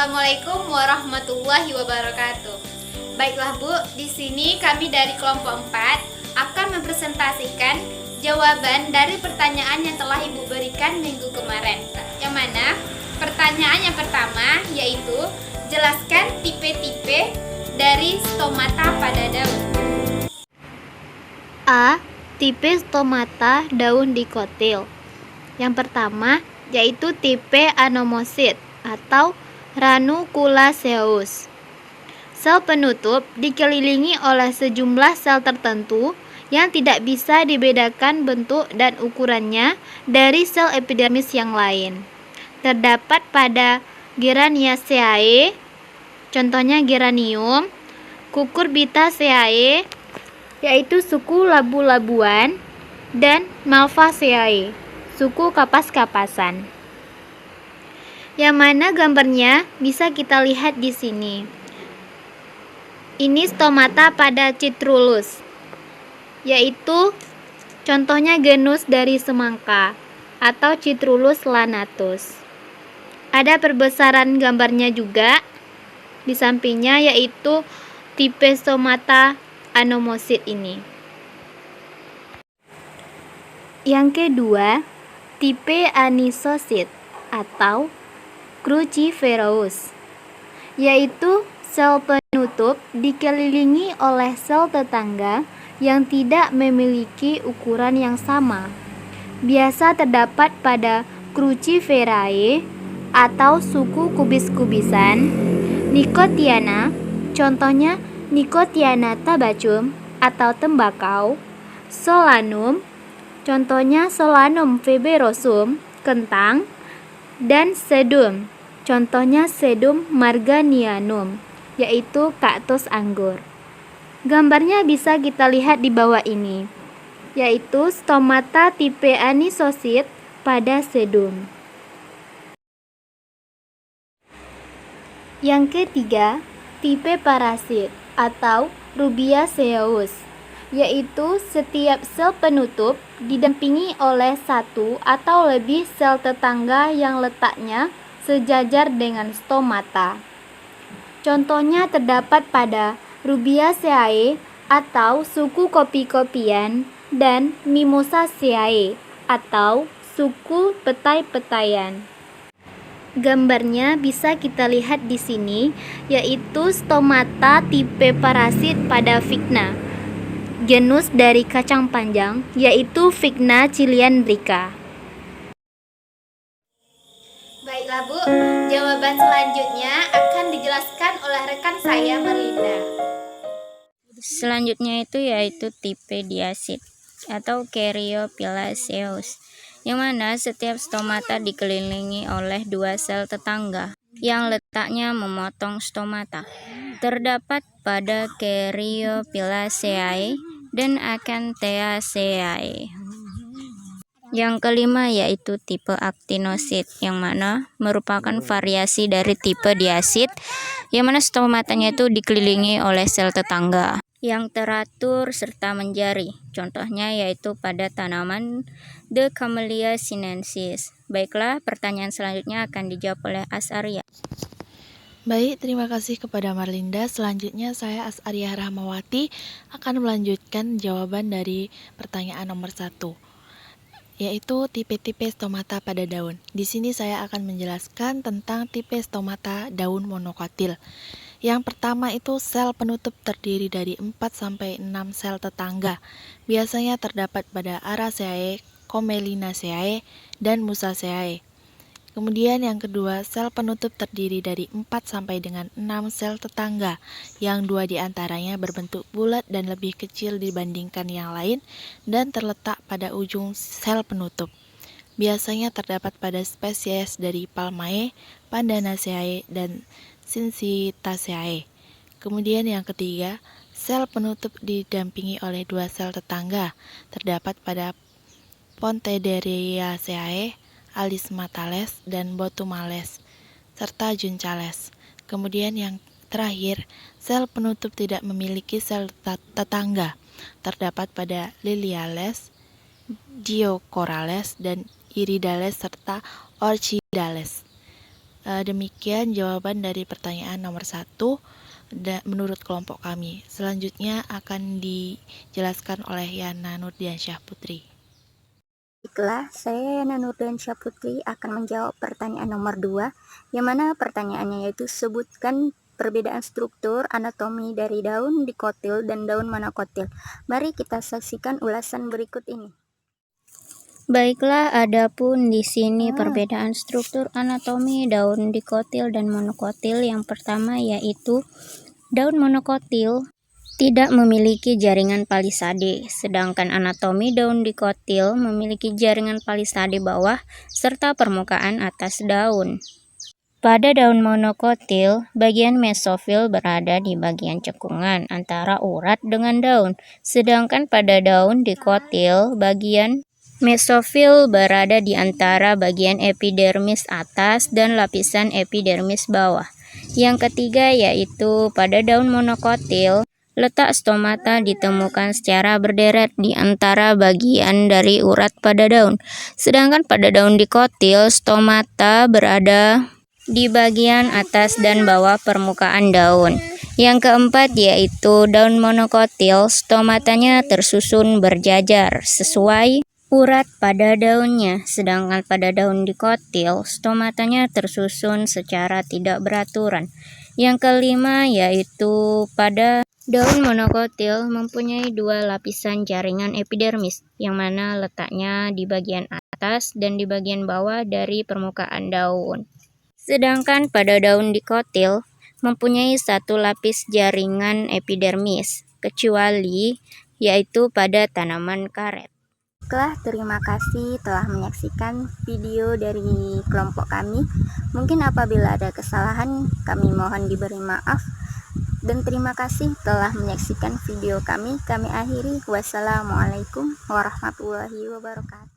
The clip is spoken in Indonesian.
Assalamualaikum warahmatullahi wabarakatuh. Baiklah Bu, di sini kami dari kelompok 4 akan mempresentasikan jawaban dari pertanyaan yang telah Ibu berikan minggu kemarin. Yang mana pertanyaan yang pertama yaitu jelaskan tipe-tipe dari stomata pada daun. A. Tipe stomata daun dikotil. Yang pertama yaitu tipe anomosit atau ranunculus. Sel penutup dikelilingi oleh sejumlah sel tertentu yang tidak bisa dibedakan bentuk dan ukurannya dari sel epidermis yang lain. Terdapat pada Geraniaceae, contohnya geranium, Cucurbitaceae, yaitu suku labu-labuan, dan Malvaceae, suku kapas-kapasan. Yang mana gambarnya bisa kita lihat di sini. Ini stomata pada Citrullus, yaitu contohnya genus dari semangka atau Citrullus lanatus. Ada perbesaran gambarnya juga di sampingnya, yaitu tipe stomata anomosit ini. Yang kedua, tipe anisosit atau cruciferous, yaitu sel penutup dikelilingi oleh sel tetangga yang tidak memiliki ukuran yang sama. Biasa terdapat pada Cruciferae atau suku kubis-kubisan, Nicotiana, contohnya Nicotiana tabacum atau tembakau, Solanum, contohnya Solanum feberosum, kentang, dan Sedum, contohnya Sedum marganianum, yaitu kaktus anggur. Gambarnya bisa kita lihat di bawah ini, yaitu stomata tipe anisosit pada Sedum. Yang ketiga, tipe parasit atau Rubiaceae, yaitu setiap sel penutup didampingi oleh satu atau lebih sel tetangga yang letaknya sejajar dengan stomata. Contohnya terdapat pada Rubiaceae atau suku kopi-kopian dan Mimosaceae atau suku petai-petaian. Gambarnya bisa kita lihat di sini, yaitu stomata tipe parasit pada Vigna, genus dari kacang panjang, yaitu Vigna ciliandrica. Baiklah Bu, jawaban selanjutnya akan dijelaskan oleh rekan saya Marlinda. Selanjutnya yaitu tipe diasit atau Caryophyllaceae, yang mana setiap stomata dikelilingi oleh dua sel tetangga yang letaknya memotong stomata. Terdapat pada Caryophyllaceae dan Acanthaceae. Yang kelima yaitu tipe actinosit, yang mana merupakan variasi dari tipe diasit, yang mana stomatanya itu dikelilingi oleh sel tetangga yang teratur serta menjari. Contohnya yaitu pada tanaman The Camellia sinensis. Baiklah, pertanyaan selanjutnya akan dijawab oleh As'aria. Baik, terima kasih kepada Marlinda. Selanjutnya saya As'aria Rahmawati akan melanjutkan jawaban dari pertanyaan nomor 1, yaitu tipe-tipe stomata pada daun. Di sini saya akan menjelaskan tentang tipe stomata daun monokotil. Yang pertama itu sel penutup terdiri dari 4-6 sel tetangga. Biasanya terdapat pada Araceae, Commelinaceae, dan Musaceae. Kemudian yang kedua, sel penutup terdiri dari 4 sampai dengan 6 sel tetangga, yang 2 diantaranya berbentuk bulat dan lebih kecil dibandingkan yang lain dan terletak pada ujung sel penutup. Biasanya terdapat pada spesies dari Palmae, Pandanaceae, dan Syncytaceae. Kemudian yang ketiga, sel penutup didampingi oleh 2 sel tetangga, terdapat pada Pontederiaceae, Alismatales, dan Botumales, serta Juncales. Kemudian yang terakhir, sel penutup tidak memiliki sel tetangga, terdapat pada Liliales, Diocorales, dan Iridales, serta Orchidales. Demikian jawaban dari pertanyaan nomor 1 menurut kelompok kami. Selanjutnya akan dijelaskan oleh Yana Nurdiansyah Putri. Baiklah, saya Yana Nurdiansyah Putri akan menjawab pertanyaan nomor 2, yang mana pertanyaannya yaitu sebutkan perbedaan struktur anatomi dari daun dikotil dan daun monokotil. Mari kita saksikan ulasan berikut ini. Baiklah, adapun di sini perbedaan struktur anatomi daun dikotil dan monokotil. Yang pertama yaitu daun monokotil tidak memiliki jaringan palisade, sedangkan anatomi daun dikotil memiliki jaringan palisade bawah serta permukaan atas daun. Pada daun monokotil, bagian mesofil berada di bagian cekungan antara urat dengan daun, sedangkan pada daun dikotil, bagian mesofil berada di antara bagian epidermis atas dan lapisan epidermis bawah. Yang ketiga yaitu pada daun monokotil, letak stomata ditemukan secara berderet di antara bagian dari urat pada daun. Sedangkan pada daun dikotil, stomata berada di bagian atas dan bawah permukaan daun. Yang keempat yaitu daun monokotil, stomatanya tersusun berjajar sesuai urat pada daunnya, sedangkan pada daun dikotil, stomatanya tersusun secara tidak beraturan. Yang kelima yaitu pada daun monokotil mempunyai 2 lapisan jaringan epidermis, yang mana letaknya di bagian atas dan di bagian bawah dari permukaan daun. Sedangkan pada daun dikotil mempunyai 1 lapis jaringan epidermis, kecuali yaitu pada tanaman karet. Baiklah, terima kasih telah menyaksikan video dari kelompok kami. Mungkin apabila ada kesalahan, kami mohon diberi maaf. Dan terima kasih telah menyaksikan video kami. Kami akhiri. Wassalamualaikum warahmatullahi wabarakatuh.